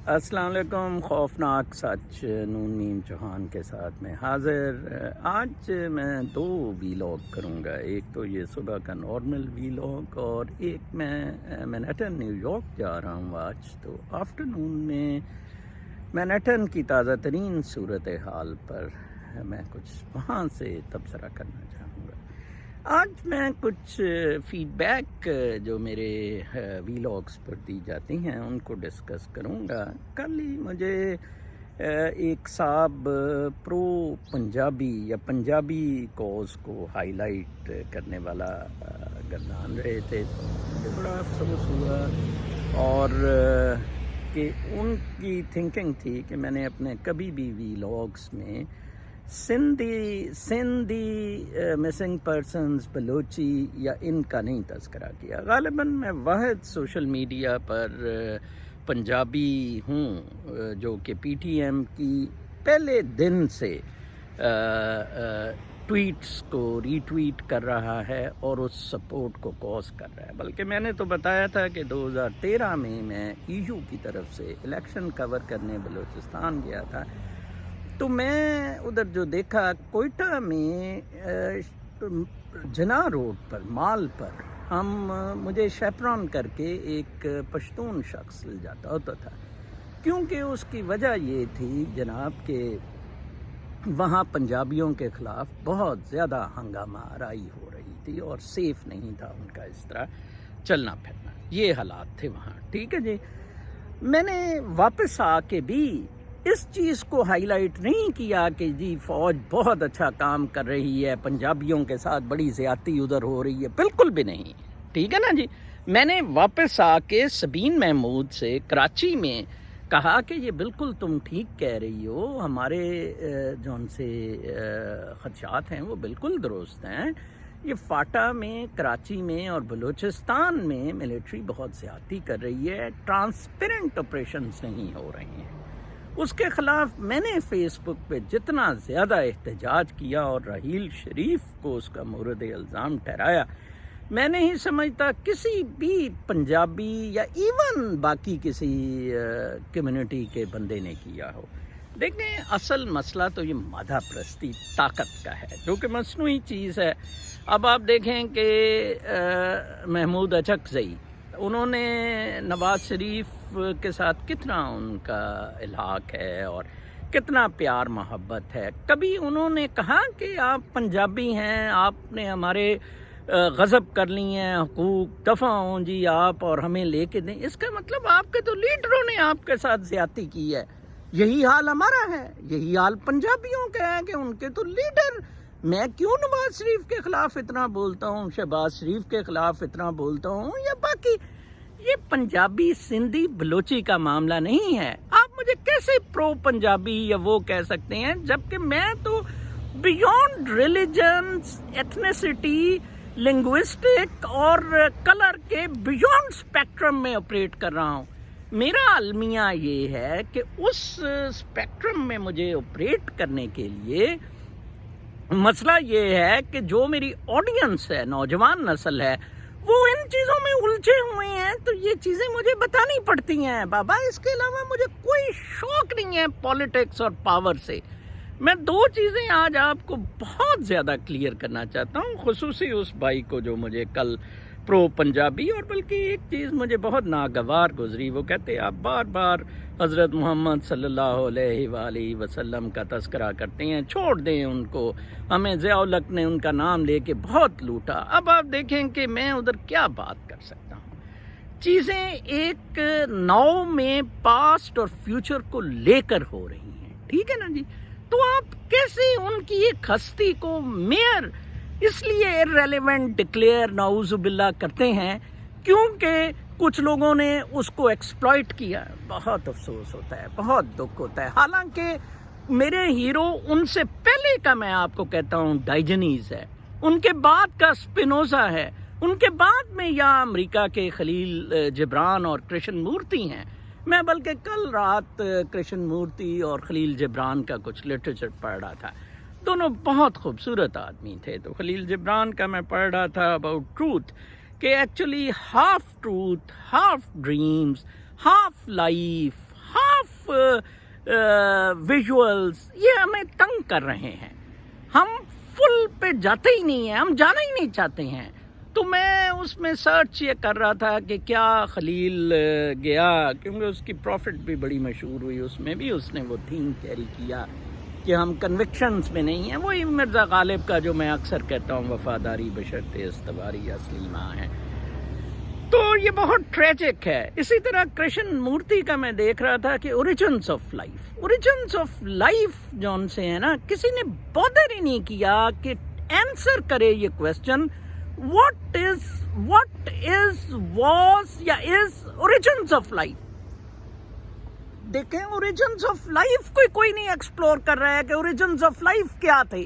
السلام علیکم. خوفناک سچ نون نیم چوہان کے ساتھ میں حاضر. آج میں 2 ویلاگ کروں گا. ایک تو یہ صبح کا نارمل ویلاگ اور ایک میں مینہٹن نیو یارک جا رہا ہوں آج. تو آفٹرنون میں مینہٹن کی تازہ ترین صورتحال پر میں کچھ وہاں سے تبصرہ کرنا چاہوں گا. آج میں کچھ فیڈ بیک جو میرے ویلاگس پر دی جاتی ہیں ان کو ڈسکس کروں گا. کل ہی مجھے ایک صاحب پرو پنجابی یا پنجابی کوز کو ہائی لائٹ کرنے والا گردان رہے تھے. مجھے بڑا افسوس ہوا اور کہ ان کی تھنکنگ تھی کہ میں نے اپنے کبھی بھی ویلاگس میں سندھی مسنگ پرسنز، بلوچی یا ان کا نہیں تذکرہ کیا. غالباً میں واحد سوشل میڈیا پر پنجابی ہوں جو کہ پی ٹی ایم کی پہلے دن سے ٹویٹس کو ری ٹویٹ کر رہا ہے اور اس سپورٹ کو کوز کر رہا ہے. بلکہ میں نے تو بتایا تھا کہ 2013 میں ای یو کی طرف سے الیکشن کور کرنے بلوچستان گیا تھا. تو میں ادھر جو دیکھا کوئٹہ میں جناح روڈ پر مال پر مجھے شیپرون کر کے ایک پشتون شخص لے جاتا ہوتا تھا، کیونکہ اس کی وجہ یہ تھی جناب کہ وہاں پنجابیوں کے خلاف بہت زیادہ ہنگامہ آرائی ہو رہی تھی اور سیف نہیں تھا ان کا اس طرح چلنا پھرنا. یہ حالات تھے وہاں. ٹھیک ہے جی. میں نے واپس آ کے بھی اس چیز کو ہائی لائٹ نہیں کیا کہ جی فوج بہت اچھا کام کر رہی ہے، پنجابیوں کے ساتھ بڑی زیادتی ادھر ہو رہی ہے. بالکل بھی نہیں. ٹھیک ہے نا جی. میں نے واپس آ کے سبین محمود سے کراچی میں کہا کہ یہ بالکل تم ٹھیک کہہ رہی ہو، ہمارے جون سے خدشات ہیں وہ بالکل درست ہیں. یہ فاٹا میں، کراچی میں اور بلوچستان میں ملٹری بہت زیادتی کر رہی ہے، ٹرانسپیرنٹ آپریشنز نہیں ہو رہی ہیں. اس کے خلاف میں نے فیس بک پہ جتنا زیادہ احتجاج کیا اور رحیل شریف کو اس کا مورد الزام ٹھہرایا، میں نہیں سمجھتا کسی بھی پنجابی یا ایون باقی کسی کمیونٹی کے بندے نے کیا ہو. دیکھیں، اصل مسئلہ تو یہ مادہ پرستی طاقت کا ہے جو کہ مصنوعی چیز ہے. اب آپ دیکھیں کہ محمود اچکزئی، انہوں نے نواز شریف کے ساتھ کتنا ان کا الحاق ہے اور کتنا پیار محبت ہے. کبھی انہوں نے کہا کہ آپ پنجابی ہیں، آپ نے ہمارے غضب کر لی ہیں، حقوق دفع ہوں جی آپ اور ہمیں لے کے دیں. اس کا مطلب آپ کے تو لیڈروں نے آپ کے ساتھ زیادتی کی ہے. یہی حال ہمارا ہے، یہی حال پنجابیوں کا ہے کہ ان کے تو لیڈر. میں کیوں نواز شریف کے خلاف اتنا بولتا ہوں، شہباز شریف کے خلاف اتنا بولتا ہوں یا باقی، یہ پنجابی سندھی بلوچی کا معاملہ نہیں ہے. آپ مجھے کیسے پرو پنجابی یا وہ کہہ سکتے ہیں جبکہ میں تو بیونڈ ریلیجن، ایتھنیسٹی، لنگوسٹک اور کلر کے بیونڈ اسپیکٹرم میں آپریٹ کر رہا ہوں. میرا المیہ یہ ہے کہ اس اسپیکٹرم میں مجھے آپریٹ کرنے کے لیے مسئلہ یہ ہے کہ جو میری آڈینس ہے، نوجوان نسل ہے، وہ ان چیزوں میں الجھے ہوئے ہیں. تو یہ چیزیں مجھے بتانی پڑتی ہیں بابا. اس کے علاوہ مجھے کوئی شوق نہیں ہے پالیٹکس اور پاور سے. میں 2 چیزیں آج آپ کو بہت زیادہ کلیئر کرنا چاہتا ہوں، خصوصی اس بھائی کو جو مجھے کل پرو پنجابی، اور بلکہ ایک چیز مجھے بہت ناگوار گزری. وہ کہتے آپ بار بار حضرت محمد صلی اللہ علیہ وآلہ وسلم کا تذکرہ کرتے ہیں، چھوڑ دیں ان کو. ہمیں ضیاء الحق نے ان کا نام لے کے بہت لوٹا. اب آپ دیکھیں کہ میں ادھر کیا بات کر سکتا ہوں. چیزیں ایک نو میں پاسٹ اور فیوچر کو لے کر ہو رہی ہیں. ٹھیک ہے نا جی. تو آپ کیسے ان کی ایک ہستی کو میئر اس لیے irrelevant ڈکلیئر نعوذ باللہ کرتے ہیں کیونکہ کچھ لوگوں نے اس کو ایکسپلائٹ کیا. بہت افسوس ہوتا ہے، بہت دکھ ہوتا ہے. حالانکہ میرے ہیرو ان سے پہلے کا میں آپ کو کہتا ہوں ڈائجنیز ہے، ان کے بعد کا سپینوزا ہے، ان کے بعد میں یا امریکہ کے خلیل جبران اور کرشن مورتی ہیں. میں بلکہ کل رات کرشن مورتی اور خلیل جبران کا کچھ لٹریچر پڑھ رہا تھا. دونوں بہت خوبصورت آدمی تھے. تو خلیل جبران کا میں پڑھ رہا تھا اباؤٹ ٹروتھ، کہ actually half truth, half dreams, half life, half of visuals یہ ہمیں تنگ کر رہے ہیں. ہم فل پہ جاتے ہی نہیں ہیں, ہم جانا ہی نہیں چاہتے ہیں. تو میں اس میں سرچ یہ کر رہا تھا کہ کیا خلیل گیا, کیونکہ اس کی پروفٹ بھی بڑی مشہور ہوئی, اس میں بھی اس نے وہ تھیم کیری کیا کہ ہم کنوکشنز میں نہیں ہیں. وہی مرزا غالب کا جو میں اکثر کہتا ہوں, وفاداری بشرط استواری اصلی ماں ہے. تو یہ بہت ٹریجک ہے. اسی طرح کرشن مورتی کا میں دیکھ رہا تھا کہ اوریجنز آف لائف جون سے ہے نا, کسی نے بادر ہی نہیں کیا کہ آنسر کرے یہ کوشچن, what is was یا is origins of life. دیکھیں origins of life کوئی نہیں ایکسپلور کر رہا ہے کہ origins of life کیا تھے.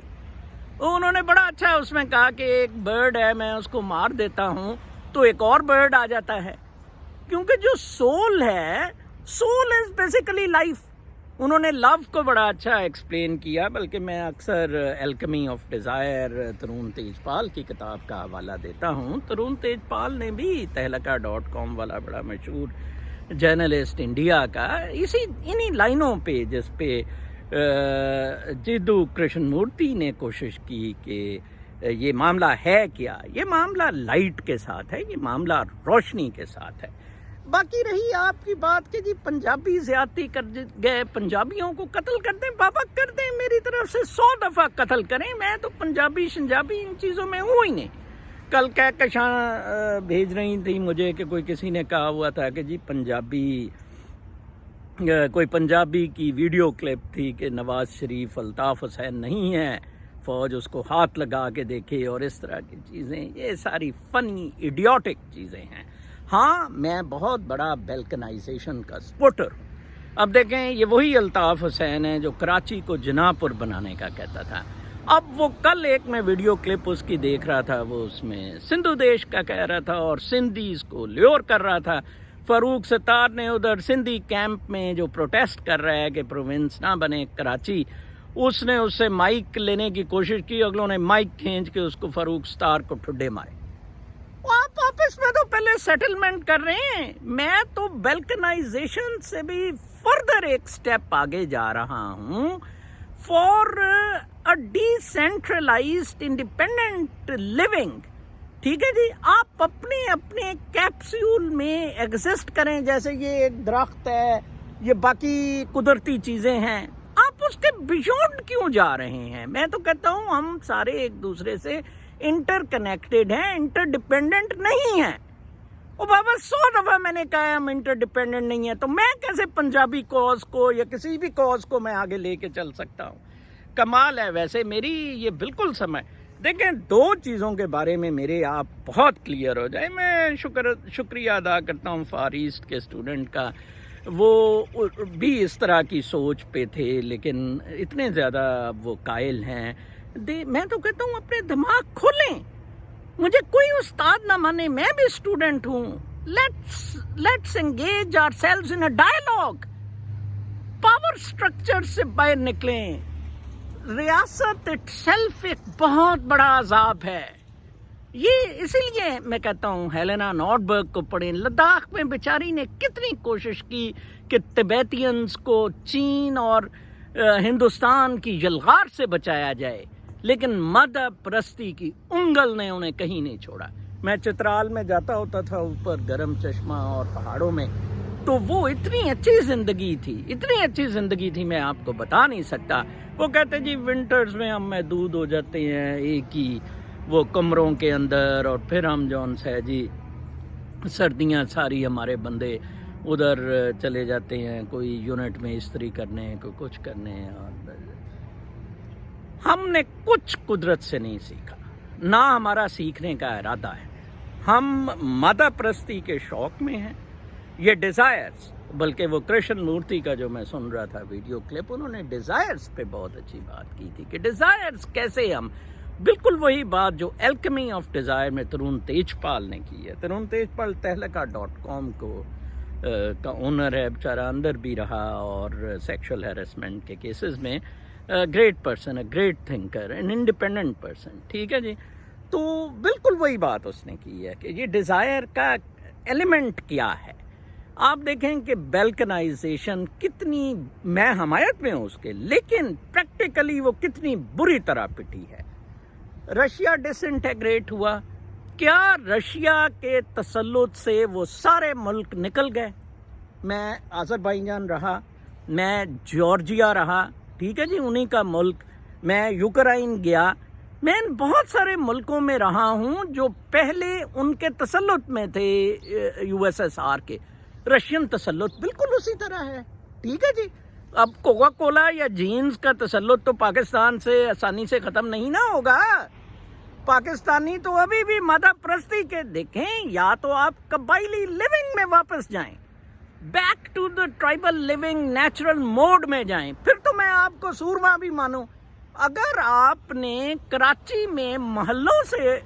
انہوں نے بڑا اچھا اس میں کہا کہ ایک برڈ ہے, میں اس کو مار دیتا ہوں تو ایک اور برڈ آ جاتا ہے, کیونکہ جو سول ہے, سول از بیسیکلی لائف. انہوں نے لو کو بڑا اچھا ایکسپلین کیا, بلکہ میں اکثر الکیمی آف ڈیزائر ترون تیجپال کی کتاب کا حوالہ دیتا ہوں. ترون تیجپال نے بھی تہلکہ.com والا بڑا مشہور جرنلسٹ انڈیا کا انہی لائنوں پہ, جس پہ جیدو کرشن مورتی نے کوشش کی کہ یہ معاملہ ہے کیا, یہ معاملہ لائٹ کے ساتھ ہے, یہ معاملہ روشنی کے ساتھ ہے. باقی رہی آپ کی بات کہ جی پنجابی زیادتی کر گئے, پنجابیوں کو قتل کر دیں, بابا کر دیں, میری طرف سے 100 دفعہ قتل کریں, میں تو پنجابی شنجابی ان چیزوں میں ہوں ہی نہیں. کل کہکشاں بھیج رہی تھی مجھے کہ کسی نے کہا ہوا تھا کہ جی کوئی پنجابی کی ویڈیو کلپ تھی کہ نواز شریف الطاف حسین نہیں ہے, فوج اس کو ہاتھ لگا کے دیکھے, اور اس طرح کی چیزیں. یہ ساری فنی ایڈیوٹک چیزیں ہیں. ہاں, میں بہت بڑا بیلکنائزیشن کا سپورٹر ہوں. اب دیکھیں, یہ وہی الطاف حسین ہے جو کراچی کو جناح پور بنانے کا کہتا تھا. اب وہ کل ایک میں ویڈیو کلپ اس کی دیکھ رہا تھا, وہ اس میں سندھو دیش کا کہہ رہا تھا اور سندھیز کو لیور کر رہا تھا. فاروق ستار نے ادھر سندھی کیمپ میں جو پروٹیسٹ کر رہا ہے کہ پروونس نہ بنے کراچی, اس نے اس سے مائک لینے کی کوشش کی, اگلوں نے مائک کھینچ کے اس کو فاروق ستار کو ٹھڈے مارے. آپ آپس میں تو پہلے سیٹلمنٹ کر رہے ہیں. میں تو بیلکنائزیشن سے بھی فردر ایک سٹیپ آگے جا رہا ہوں, فار اے ڈیسینٹرلائزڈ انڈیپینڈنٹ لیونگ. ٹھیک ہے جی, آپ اپنے کیپسول میں ایگزسٹ کریں, جیسے یہ ایک درخت ہے, یہ باقی قدرتی چیزیں ہیں, آپ اس کے بیونڈ کیوں جا رہے ہیں؟ میں تو کہتا ہوں ہم سارے ایک دوسرے سے انٹر کنیکٹڈ ہیں, انٹر ڈیپینڈنٹ نہیں ہیں. او بابا 100 دفعہ میں نے کہا ہم انٹر ڈیپینڈنٹ نہیں ہیں, تو میں کیسے پنجابی کوز کو یا کسی بھی کوز کو میں آگے لے کے چل سکتا ہوں؟ کمال ہے. ویسے میری یہ بالکل سمجھ, دیکھیں 2 چیزوں کے بارے میں میرے آپ بہت کلیئر ہو جائے. میں شکریہ ادا کرتا ہوں فار ایسٹ کے اسٹوڈنٹ کا, وہ بھی اس طرح کی سوچ پہ تھے لیکن اتنے زیادہ وہ قائل ہیں. میں تو کہتا ہوں اپنے دماغ کھولیں, مجھے کوئی استاد نہ مانے, میں بھی اسٹوڈنٹ ہوں. Let's engage ourselves in a dialogue. Power structure سے باہر نکلیں. ریاست اٹ سیلف ایک بہت بڑا عذاب ہے. یہ اسی لیے میں کہتا ہوں ہیلینا نارڈبرگ کو پڑھیں. لداخ میں بیچاری نے کتنی کوشش کی کہ تبیتینز کو چین اور ہندوستان کی یلغار سے بچایا جائے, لیکن مذہب پرستی کی انگل نے انہیں کہیں نہیں چھوڑا. میں چترال میں جاتا ہوتا تھا اوپر گرم چشمہ اور پہاڑوں میں, تو وہ اتنی اچھی زندگی تھی میں آپ کو بتا نہیں سکتا. وہ کہتے جی ونٹرز میں ہم محدود ہو جاتے ہیں ایک ہی وہ کمروں کے اندر, اور پھر ہم جون سے جی سردیاں ساری ہمارے بندے ادھر چلے جاتے ہیں, کوئی یونٹ میں استری کرنے, کوئی کچھ کرنے. اور ہم نے کچھ قدرت سے نہیں سیکھا, نہ ہمارا سیکھنے کا ارادہ ہے. ہم مادہ پرستی کے شوق میں ہیں. یہ ڈیزائرز, بلکہ وہ کرشن مورتی کا جو میں سن رہا تھا ویڈیو کلپ, انہوں نے ڈیزائرز پہ بہت اچھی بات کی تھی کہ ڈیزائرز کیسے ہم, بالکل وہی بات جو الکیمی آف ڈیزائر میں ترون تیجپال نے کی ہے. ترون تیجپال تہلکہ.com کا اونر ہے, بیچارہ اندر بھی رہا اور سیکشل ہیرسمنٹ کے کیسز میں. Great person, a great thinker, an independent person. ٹھیک ہے جی, تو بالکل وہی بات اس نے کی ہے کہ یہ ڈیزائر کا ایلیمنٹ کیا ہے. آپ دیکھیں کہ بیلکنائزیشن کتنی، میں حمایت میں ہوں اس کے، لیکن پریکٹیکلی وہ کتنی بری طرح پٹی ہے۔ رشیا ڈس انٹیگریٹ ہوا، کیا رشیا کے تسلط سے وہ سارے ملک نکل گئے؟ میں آذربائیجان رہا، میں جارجیا رہا، ٹھیک ہے جی، انہی کا ملک، میں یوکرائن گیا، میں ان بہت سارے ملکوں میں رہا ہوں جو پہلے ان کے تسلط میں تھے یو ایس ایس آر کے۔ رشین تسلط بالکل اسی طرح ہے، ٹھیک ہے جی۔ اب کوکا کولا یا جینز کا تسلط تو پاکستان سے آسانی سے ختم نہیں نہ ہوگا۔ پاکستانی تو ابھی بھی مذہب پرستی کے، دیکھیں، یا تو آپ قبائلی لیونگ میں واپس جائیں، back to the tribal living natural mode میں جائیں، پھر تو میں آپ کو سورما بھی مانوں۔ اگر آپ نے کراچی میں محلوں سے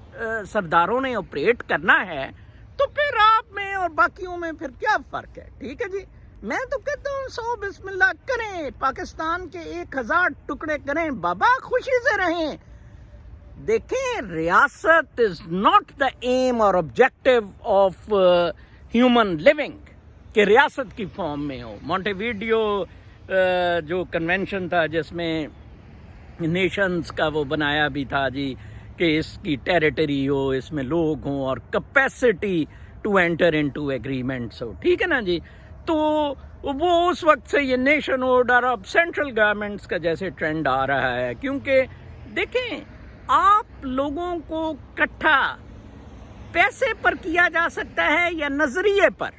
سرداروں نے آپریٹ کرنا ہے تو پھر آپ میں اور باقیوں میں پھر کیا فرق ہے؟ ٹھیک ہے جی، میں تو کہتا ہوں 100 بسم اللہ کریں، پاکستان کے 1000 ٹکڑے کریں، بابا خوشی سے رہیں۔ دیکھیں، ریاست از ناٹ دا ایم اور آبجیکٹو آف ہیومن لیونگ کہ ریاست کی فارم میں ہو۔ مونٹے ویڈیو جو کنونشن تھا جس میں نیشنز کا وہ بنایا بھی تھا جی کہ اس کی ٹیریٹری ہو، اس میں لوگ ہوں اور capacity to enter into agreements ہو، ٹھیک ہے نا جی، تو وہ اس وقت سے یہ نیشن ہوڈ اور اب سینٹرل گورنمنٹس کا جیسے ٹرینڈ آ رہا ہے۔ کیونکہ دیکھیں، آپ لوگوں کو کٹھا پیسے پر کیا جا سکتا ہے یا نظریے پر؟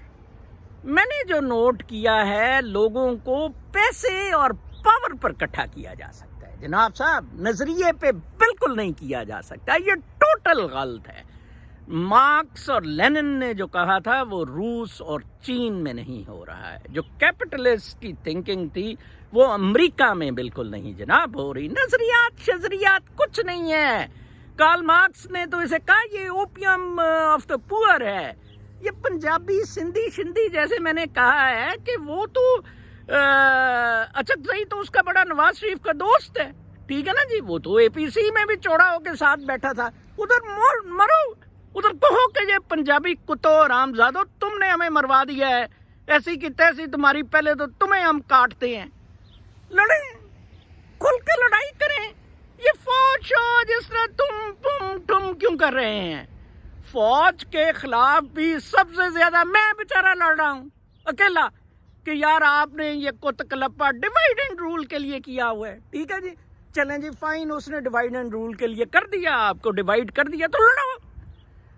میں نے جو نوٹ کیا ہے، لوگوں کو پیسے اور پاور پر کٹھا کیا جا سکتا ہے جناب صاحب، نظریے پہ بالکل نہیں کیا جا سکتا، یہ ٹوٹل غلط ہے۔ مارکس اور لینن نے جو کہا تھا وہ روس اور چین میں نہیں ہو رہا ہے، جو کیپٹلسٹ کی تھنکنگ تھی وہ امریکہ میں بالکل نہیں جناب ہو رہی۔ نظریات شظریات کچھ نہیں ہے۔ کارل مارکس نے تو اسے کہا یہ اوپیم آف دا پور ہے۔ یہ پنجابی سندھی شندھی جیسے میں نے کہا ہے کہ وہ تو اچھا صحیح تو اس کا بڑا نواز شریف کا دوست ہے، ٹھیک ہے نا جی، وہ تو اے پی سی میں بھی چوڑا ہو کے ساتھ بیٹھا تھا۔ ادھر مرو، ادھر کہو کہ یہ پنجابی کتو رام زادو تم نے ہمیں مروا دیا ہے، ایسی کی تیسی تمہاری، پہلے تو تمہیں ہم کاٹتے ہیں۔ لڑیں، کھل کے لڑائی کریں۔ یہ فوج جس طرح تم کیوں کر رہے ہیں؟ فوج کے خلاف بھی سب سے زیادہ میں بیچارہ لڑ رہا ہوں اکیلا کہ یار آپ نے یہ کت کلپا ڈیوائڈ اینڈ رول کے لیے کیا ہوا ہے، ٹھیک ہے جی، چلیں جی فائن، اس نے ڈیوائڈ اینڈ رول کے لیے کر دیا، آپ کو ڈیوائڈ کر دیا تو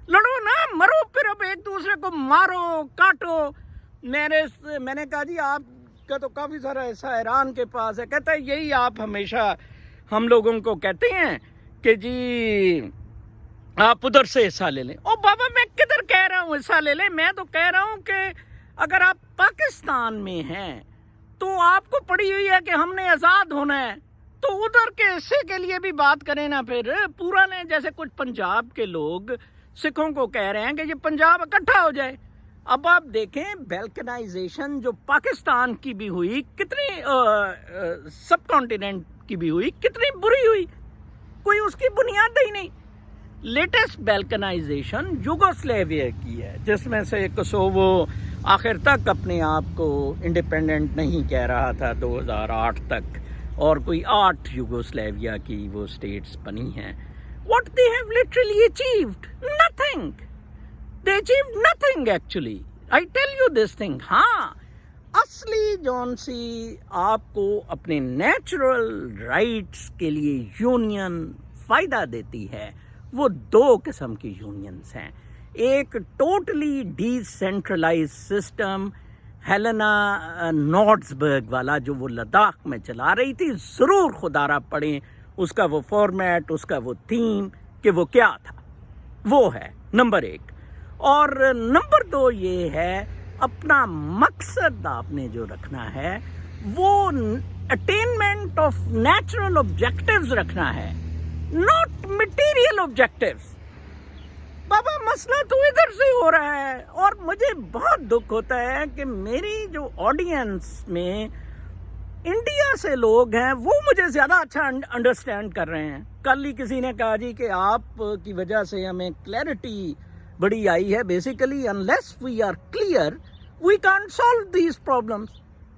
لڑو نا، مرو، پھر اب ایک دوسرے کو مارو کاٹو۔ میں نے کہا جی آپ کا تو کافی سارا ایسا ایران کے پاس ہے، کہتا ہے یہی آپ ہمیشہ ہم لوگوں کو کہتے ہیں کہ جی آپ ادھر سے حصہ لے لیں۔ او بابا میں کدھر کہہ رہا ہوں حصہ لے لیں، میں تو کہہ رہا ہوں کہ اگر آپ پاکستان میں ہیں تو آپ کو پڑی ہوئی ہے کہ ہم نے آزاد ہونا ہے، تو ادھر کے حصے کے لیے بھی بات کریں نا۔ پھر پورا نے جیسے کچھ پنجاب کے لوگ سکھوں کو کہہ رہے ہیں کہ یہ پنجاب اکٹھا ہو جائے۔ اب آپ دیکھیں بیلکنائزیشن جو پاکستان کی بھی ہوئی کتنی، سب کانٹیننٹ کی بھی ہوئی کتنی بری ہوئی، کوئی اس کی بنیاد ہی نہیں۔ لیٹسٹ بیلکنائزیشن یوگوسلیویا کی ہے، جس میں سے کوسوو آخر تک اپنے آپ کو انڈیپینڈنٹ نہیں کہہ رہا تھا 2008 تک، اور کوئی 8 یوگوسلیویا کی وہ سٹیٹس بنی ہیں۔ What they have literally achieved? Nothing. They achieved nothing actually. I tell you this thing. ہاں، اصلی جون سی آپ کو اپنے نیچرل رائٹس کے لیے یونین فائدہ دیتی ہے، وہ 2 قسم کی یونینز ہیں۔ ایک totally decentralize system, Helena Nordsberg والا جو وہ لداخ میں چلا رہی تھی، ضرور خدا را پڑھیں اس کا وہ فارمیٹ، اس کا وہ تھیم کہ وہ کیا تھا، وہ ہے نمبر 1۔ اور نمبر 2 یہ ہے اپنا مقصد آپ نے جو رکھنا ہے وہ اٹینمنٹ آف نیچرل آبجیکٹیوز رکھنا ہے، ناٹ مٹیریل آبجیکٹیوز۔ بابا مسئلہ تو ادھر سے ہو رہا ہے، اور مجھے بہت دکھ ہوتا ہے کہ میری جو آڈینس میں انڈیا سے لوگ ہیں وہ مجھے زیادہ اچھا انڈرسٹینڈ کر رہے ہیں۔ کل ہی کسی نے کہا جی کہ آپ کی وجہ سے ہمیں کلیئرٹی بڑی آئی ہے۔ Basically unless we are clear We can't solve these problems.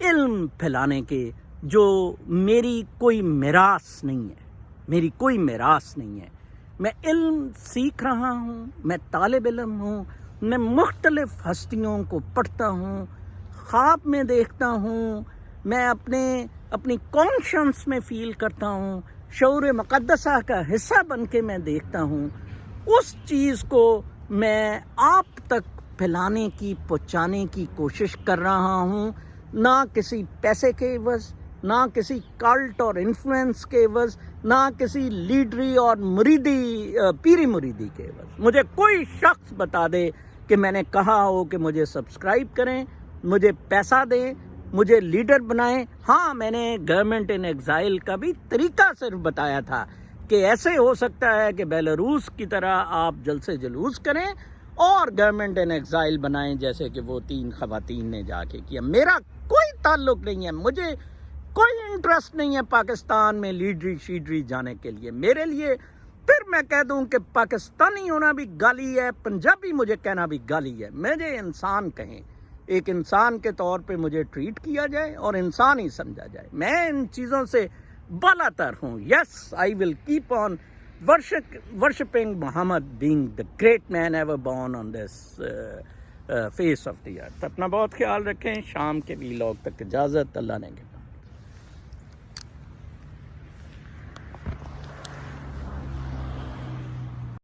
علم پھیلانے کے جو میری کوئی میراث نہیں ہے، میری کوئی میراث نہیں ہے۔ میں علم سیکھ رہا ہوں، میں طالب علم ہوں، میں مختلف ہستیوں کو پڑھتا ہوں، خواب میں دیکھتا ہوں، میں اپنی کانشنس میں فیل کرتا ہوں، شعور مقدسہ کا حصہ بن کے میں دیکھتا ہوں۔ اس چیز کو میں آپ تک پھیلانے کی، پہنچانے کی کوشش کر رہا ہوں، نہ کسی پیسے کے عوض، نہ کسی کلٹ اور انفلوئنس کے عوض، نہ کسی لیڈری اور مریدی پیری مریدی کے عوض۔ مجھے کوئی شخص بتا دے کہ میں نے کہا ہو کہ مجھے سبسکرائب کریں، مجھے پیسہ دیں، مجھے لیڈر بنائیں۔ ہاں، میں نے گورنمنٹ ان ایگزائل کا بھی طریقہ صرف بتایا تھا کہ ایسے ہو سکتا ہے کہ بیلاروس کی طرح آپ جلسے جلوس کریں اور گورنمنٹ ان ایگزائل بنائیں، جیسے کہ وہ 3 خواتین نے جا کے کیا۔ میرا کوئی تعلق نہیں ہے، مجھے کوئی انٹرسٹ نہیں ہے پاکستان میں لیڈری شیڈری جانے کے لیے۔ میرے لیے پھر میں کہہ دوں کہ پاکستانی ہونا بھی گالی ہے، پنجابی مجھے کہنا بھی گالی ہے۔ مجھے انسان کہیں، ایک انسان کے طور پہ مجھے ٹریٹ کیا جائے اور انسان ہی سمجھا جائے۔ میں ان چیزوں سے بالا تر ہوں۔ Yes, I will keep on worshipping Muhammad being the great man ever born on this face of the earth۔ اپنا بہت خیال رکھیں۔ شام کے ویلاگ تک اجازت، اللہ نے